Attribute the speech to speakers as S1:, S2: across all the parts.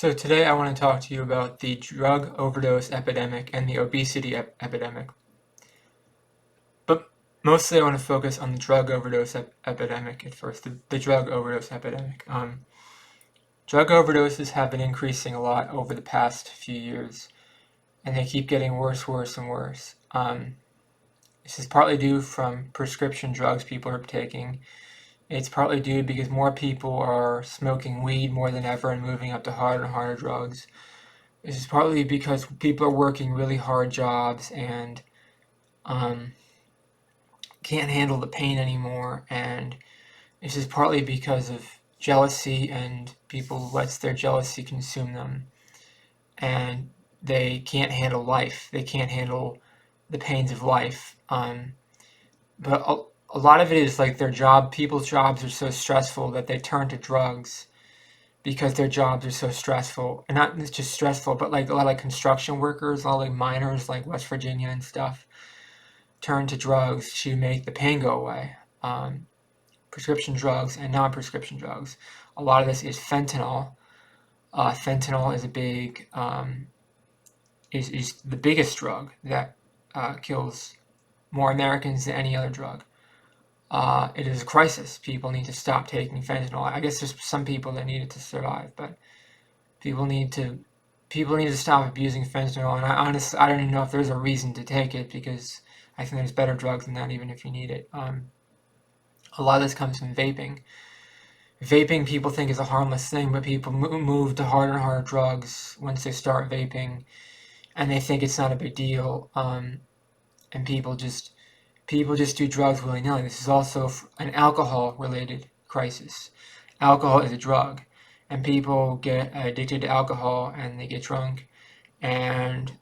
S1: So today I want to talk to you about the drug overdose epidemic and the obesity epidemic. But mostly I want to focus on the drug overdose epidemic at first, the drug overdose epidemic. Drug overdoses have been increasing a lot over the past few years, and they keep getting worse, worse, and worse. This is partly due from prescription drugs people are taking. It's partly due because more people are smoking weed more than ever and moving up to harder and harder drugs. This is partly because people are working really hard jobs and um, can't handle the pain anymore, and this is partly because of jealousy, and people lets their jealousy consume them, and they can't handle life. They can't handle the pains of life. But a lot of it is like people's jobs are so stressful that they turn to drugs because their jobs are so stressful. And not just stressful, but like a lot of construction workers, a lot of like miners, like West Virginia and stuff, turn to drugs to make the pain go away. Prescription drugs and non-prescription drugs. A lot of this is fentanyl. Fentanyl is a big is the biggest drug that kills more Americans than any other drug. It is a crisis. People need to stop taking fentanyl. I guess there's some people that need it to survive, but people need to stop abusing fentanyl. And I don't even know if there's a reason to take it because I think there's better drugs than that, even if you need it. A lot of this comes from vaping. Vaping people think is a harmless thing, but people move to harder and harder drugs once they start vaping, and they think it's not a big deal. And people just do drugs willy-nilly. This is also an alcohol-related crisis. Alcohol is a drug, and people get addicted to alcohol, and they get drunk, and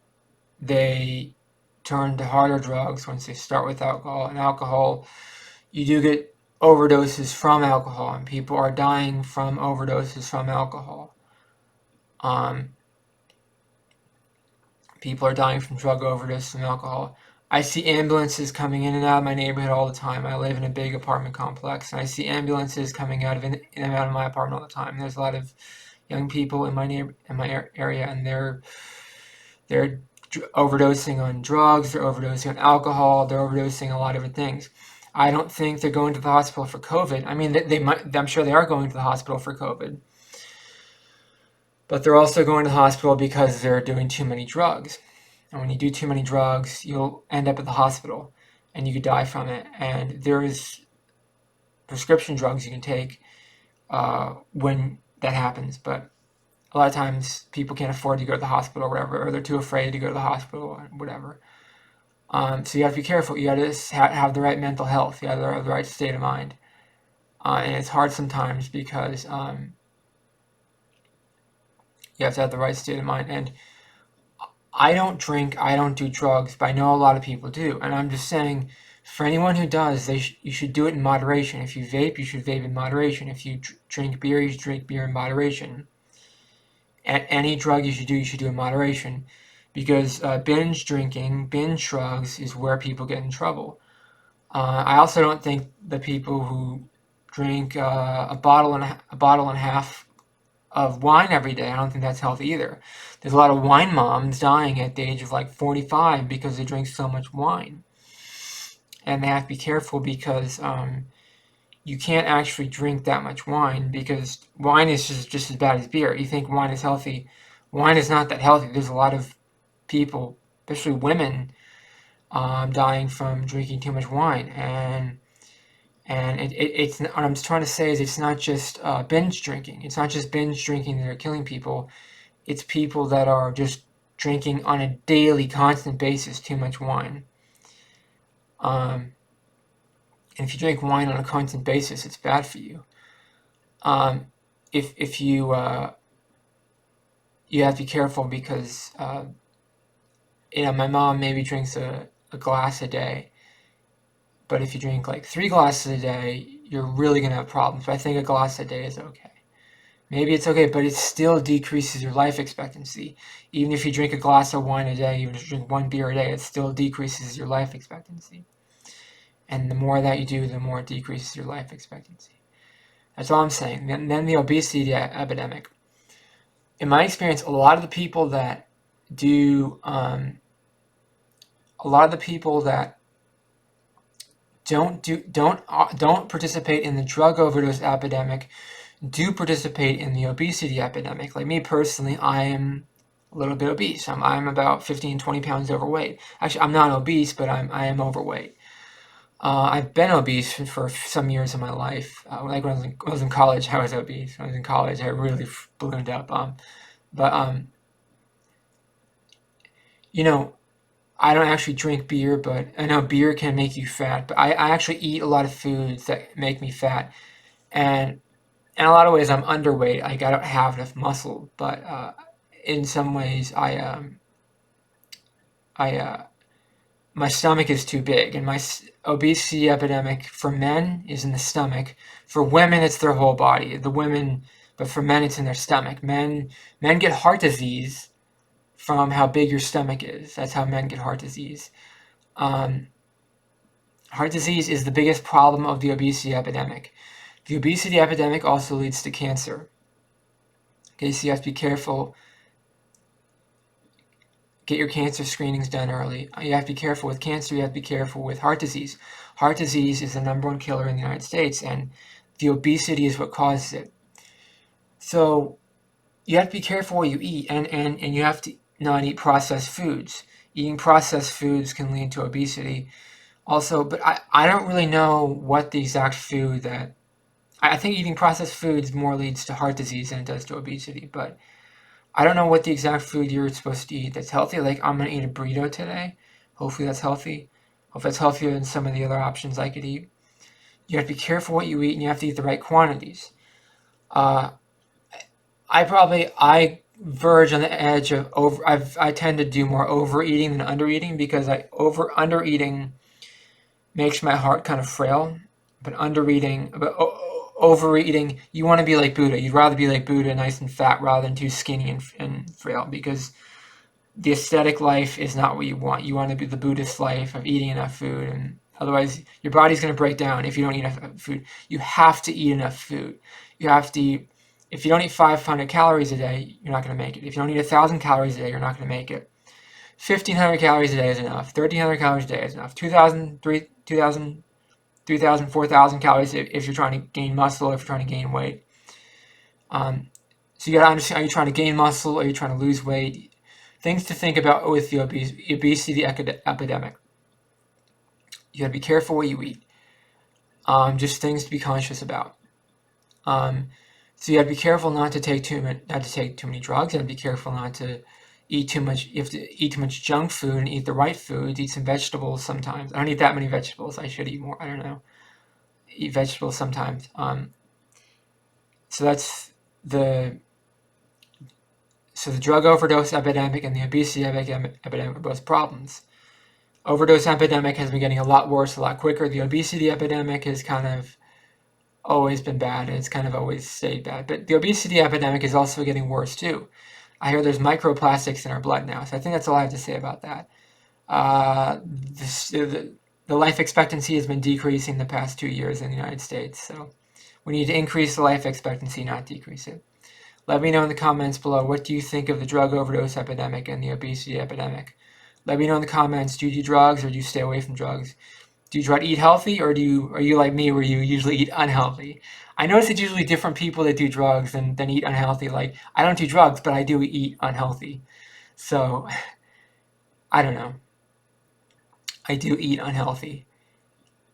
S1: they turn to harder drugs once they start with alcohol. And alcohol, you do get overdoses from alcohol, and people are dying from overdoses from alcohol. People are dying from drug overdoses from alcohol. I see ambulances coming in and out of my neighborhood all the time. I live in a big apartment complex, and I see ambulances coming out of in and out of my apartment all the time. There's a lot of young people in my area, and they're overdosing on drugs, they're overdosing on alcohol, they're overdosing a lot of different things. I don't think they're going to the hospital for COVID. I mean, they might. I'm sure they are going to the hospital for COVID, but they're also going to the hospital because they're doing too many drugs. And when you do too many drugs, you'll end up at the hospital, and you could die from it. And there's prescription drugs you can take when that happens, but a lot of times people can't afford to go to the hospital or whatever, or they're too afraid to go to the hospital or whatever. So you have to be careful. You got to have the right mental health. You have to have the right state of mind. And it's hard sometimes because you have to have the right state of mind. And I don't drink, I don't do drugs, but I know a lot of people do. And I'm just saying, for anyone who does, you should do it in moderation. If you vape, you should vape in moderation. If you drink beer, you should drink beer in moderation. Any drug you should do in moderation, because binge drinking, binge drugs is where people get in trouble. I also don't think the people who drink a bottle and a half of wine every day, I don't think that's healthy either. There's a lot of wine moms dying at the age of like 45 because they drink so much wine, and they have to be careful because you can't actually drink that much wine, because wine is just as bad as beer. You think wine is healthy. Wine is not that healthy. There's a lot of people, especially women, dying from drinking too much wine. And it's what I'm trying to say is it's not just binge drinking. It's not just binge drinking that are killing people. It's people that are just drinking on a daily, constant basis too much wine. And if you drink wine on a constant basis, it's bad for you. If you you have to be careful because my mom maybe drinks a glass a day, but if you drink like 3 glasses a day, you're really gonna have problems. But I think a glass a day is okay. Maybe it's okay, but it still decreases your life expectancy. Even if you drink a glass of wine a day, even if you drink 1 beer a day, it still decreases your life expectancy. And the more that you do, the more it decreases your life expectancy. That's all I'm saying. Then the obesity epidemic. in my experience, a lot of the people that do, a lot of the people that don't participate in the drug overdose epidemic do participate in the obesity epidemic. Like me personally, I am a little bit obese. I'm about 15, 20 pounds overweight. Actually, I'm not obese, but I am overweight. I've been obese for some years of my life. Like when I was in college, I was obese. When I was in college, I really ballooned up. But you know, I don't actually drink beer, but I know beer can make you fat. But I actually eat a lot of foods that make me fat, and in a lot of ways, I'm underweight. Like I don't have enough muscle, but in some ways, I my stomach is too big, and my obesity epidemic for men is in the stomach. For women, it's their whole body. The women, but for men, it's in their stomach. Men get heart disease from how big your stomach is. That's how men get heart disease. Um, Heart disease is the biggest problem of the obesity epidemic. The obesity epidemic also leads to cancer. Okay, so you have to be careful. Get your cancer screenings done early. You have to be careful with cancer. You have to be careful with heart disease. Heart disease is the #1 killer in the United States, and the obesity is what causes it. So you have to be careful what you eat, and you have to not eat processed foods. Eating processed foods can lead to obesity. Also, but I don't really know what the exact food that... I think eating processed foods more leads to heart disease than it does to obesity, but I don't know what the exact food you're supposed to eat that's healthy. Like, I'm going to eat a burrito today. Hopefully that's healthy. Hope that's healthier than some of the other options I could eat. You have to be careful what you eat, and you have to eat the right quantities. Uh, I verge on the edge of over. I tend to do more overeating than undereating because undereating makes my heart kind of frail. But overeating, you want to be like Buddha. You'd rather be like Buddha, nice and fat, rather than too skinny and frail, because the aesthetic life is not what you want. You want to be the Buddhist life of eating enough food, and otherwise your body's going to break down if you don't eat enough food. You have to eat enough food. You have to eat, if you don't eat 500 calories a day, you're not going to make it. If you don't eat 1,000 calories a day, you're not going to make it. 1,500 calories a day is enough. 1,300 calories a day is enough. 2,000, 3,000, 3,000, 4,000 calories if you're trying to gain muscle, if you're trying to gain weight. So you got to understand, are you trying to gain muscle? Are you trying to lose weight? Things to think about with the obesity epidemic. You got to be careful what you eat. Just things to be conscious about. So you got to be careful not to take too many drugs. You got to be careful not to eat too much. You have to eat too much junk food and eat the right foods. Eat some vegetables sometimes. I don't eat that many vegetables. I should eat more. I don't know. Eat vegetables sometimes. So that's the drug overdose epidemic and the obesity epidemic are both problems. Overdose epidemic has been getting a lot worse, a lot quicker. The obesity epidemic has kind of always been bad, and it's kind of always stayed bad. But the obesity epidemic is also getting worse too. I hear there's microplastics in our blood now, so I think that's all I have to say about that. The life expectancy has been decreasing the past 2 years in the United States, so we need to increase the life expectancy, not decrease it. Let me know in the comments below, what do you think of the drug overdose epidemic and the obesity epidemic? Let me know in the comments, do you do drugs or do you stay away from drugs? Do you try to eat healthy, or are you like me where you usually eat unhealthy? I notice it's usually different people that do drugs than eat unhealthy. Like, I don't do drugs, but I do eat unhealthy. So, I don't know. I do eat unhealthy.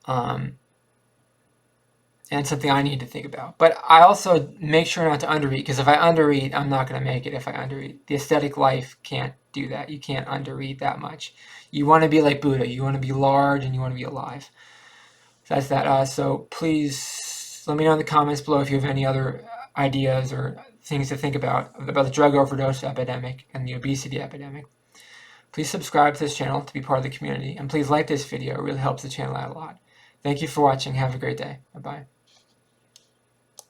S1: And it's something I need to think about. But I also make sure not to undereat, because if I undereat, I'm not going to make it if I undereat. The aesthetic life can't do that. You can't undereat that much. You want to be like Buddha. You want to be large and you want to be alive. So that's that. So please let me know in the comments below if you have any other ideas or things to think about the drug overdose epidemic and the obesity epidemic. Please subscribe to this channel to be part of the community. And please like this video. It really helps the channel out a lot. Thank you for watching. Have a great day. Bye-bye.